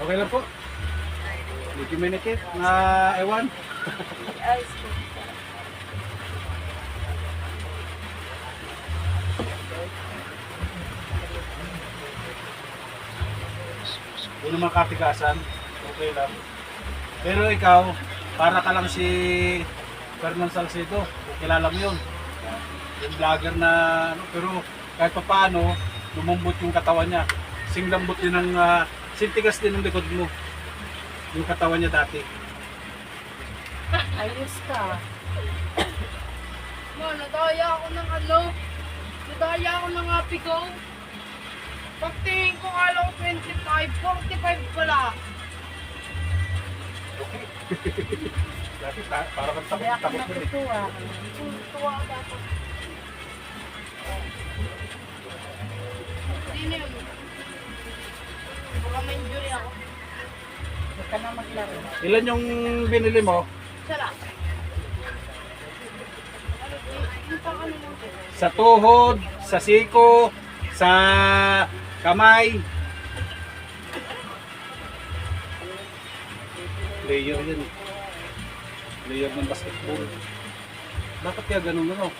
Okay lang po. Medyo minikit na ewan. Ice ko. Hindi naman katigasan. Okay lang. Pero ikaw, para ka lang si Fernan Salcedo. Kilala mo yun. Yung vlogger na, ano, pero kahit pa paano, lumumbot yung katawan niya. Singlambot din ng, sintigas din ng likod mo. Yung katawan niya dati. Ayos ka. Ma, nadaya ako ng ano. Nadaya ako ng apigo. Pagtingin ko kala ko 25, 45 pala. Okay. Dati para kang Kaya ako takot-takot mo eh. natutuwa. Tuwa ako ako. Hindi na yun. Baka may injury ako. Huwag ka na maglaro. Ilan yung binili mo? Isa lang. Ano, yung pang ano lang siya. Sa tuhod, sa siko, sa kamay. Player yan. Player ng basketball. Bakit kaya ganun ano?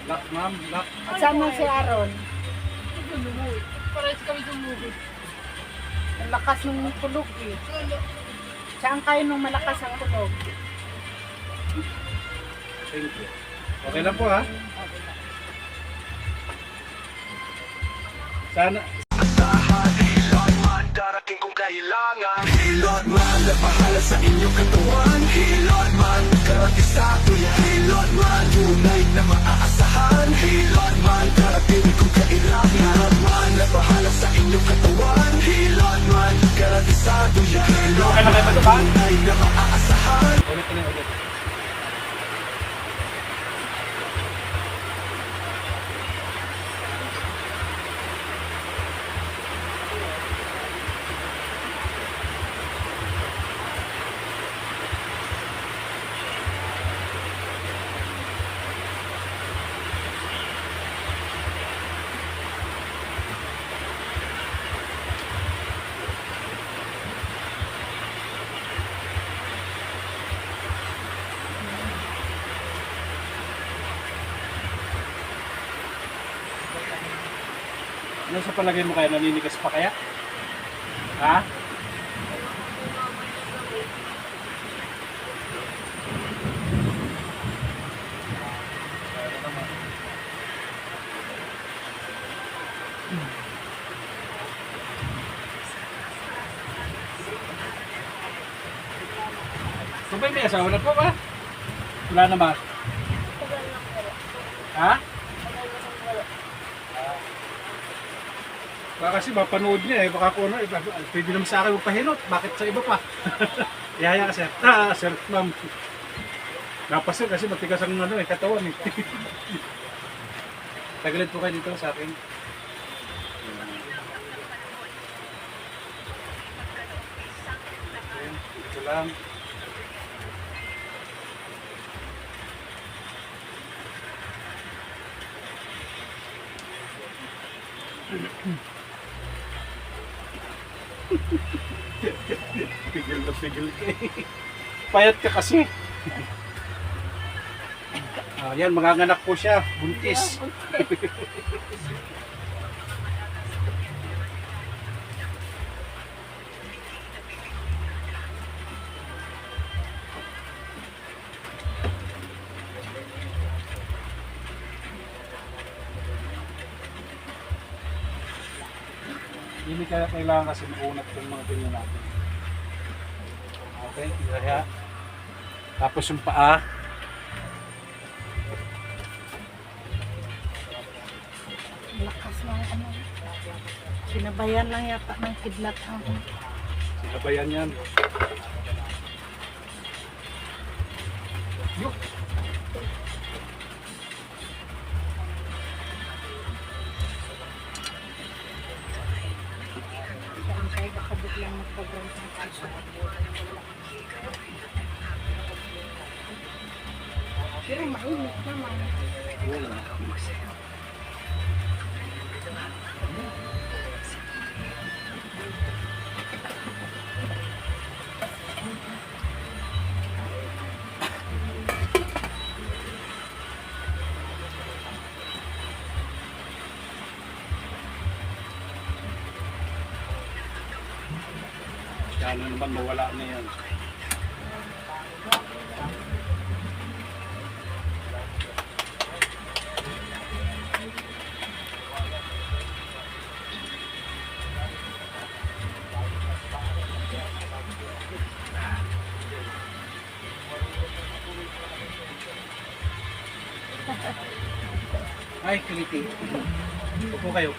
Lock, ma'am, lock. Kasama si Aaron. Parehas kami sumubi. Ang lakas ng kulog eh. Saan kayo nung malakas ang kulog? Thank you. Okay lang po ha. Sana. Hilot man, darating kung kailangan. Hilot man, napahala sa inyong katawan. Hilot man, karating sa tuyan. Hilot man, tunay na maaasahan. Hilot man, darating kung kailangan. Hilot man, napahala sa inyong katawan. Hilot man, karating sa tuyan. Hilot Okay na kayo ba ito ba? tunay na maaasahan. Ulit na ulit. Ano sa palagay mo kaya? Naninigas pa kaya? Ha? So ba may asawa na po ba? Wala naman. Ha? Baka kasi mapanood niya eh, baka kung ano, pwede naman sa akin magpahinot, bakit sa iba pa? Ihaya ka sir. Sir, ma'am. Napasir kasi matigas ang ano eh, katawan eh. Tagilid po kayo dito sa akin. Ito lang. Pigil na pigil ka eh. Payat ka kasi. Yan, manganganak po siya. Buntis. Hindi kaya kailangan kasi maunat yung mga ganyan natin. Okay, kaya. Tapos yung paa. Lakas ng ano. Sinabayan lang yata ng kidlat ang Sinabayan yan. Yuk! saan kayo nakabiglang magpag-run ng kaso. Pero mainit naman. Wala. Kano naman mawala na yan. Ay, kiliti. Upo kayo.